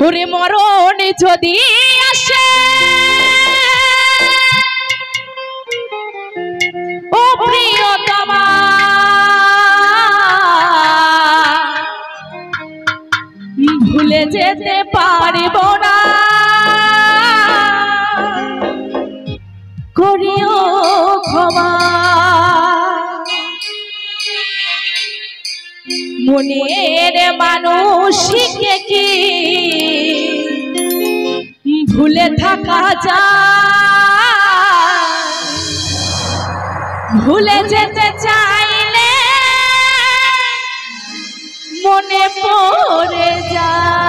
ওরে মরণ যদি আসে ও প্রিয়তমা ভুলে যেতে পারব না করিও ক্ষমা মনের মানুষকে কি ভুলে থাকা যায় ভুলে যেতে চাইলে মনে পড়ে যায়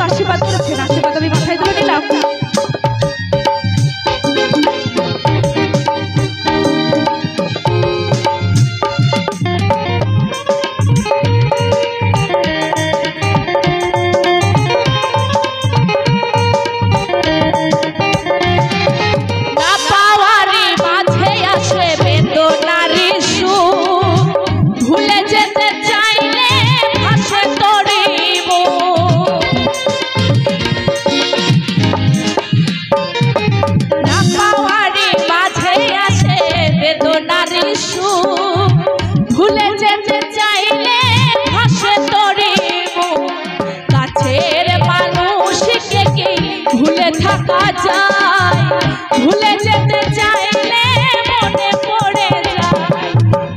আশীর্বাদ করেছেন আশীর্বাদ আমি মাথায় তুলে নিলাম ভুলে যেতে চাইলে ভাসে তরিব কাছের মানুষকে কি ভুলে থাকা যায় ভুলে যেতে চাইলে মনে পড়ে যায়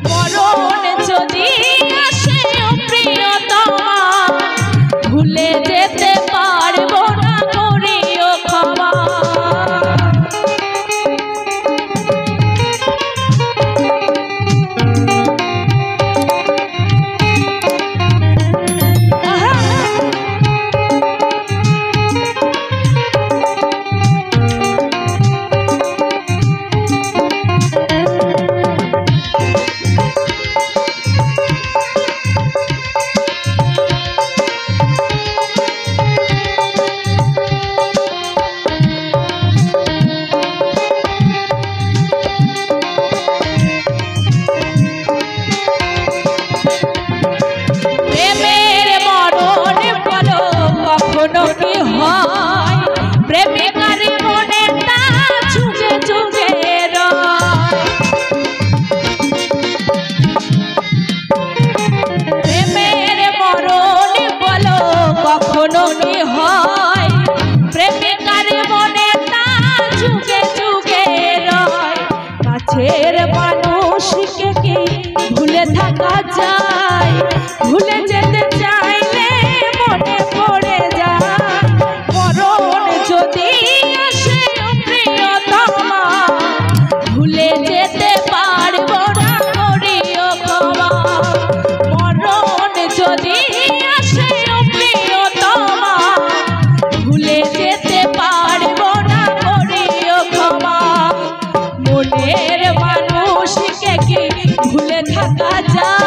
মরণ যদি আসে প্রিয়তমা ভুলে যেতে পারব না করিও ক্ষমা মানুষকে কি ভুলে থাকা যায় ভুলে যেতে চাইলে মনে পড়ে যায় মরণ যদি আসে প্রিয়তমা ভুলে যেতে পারব না করিও ক্ষমা মরণ যদি আসে প্রিয়তমা ভুলে যেতে পারব না করিও ক্ষমা মনের মানুষকে কি ভুলে থাকা যায়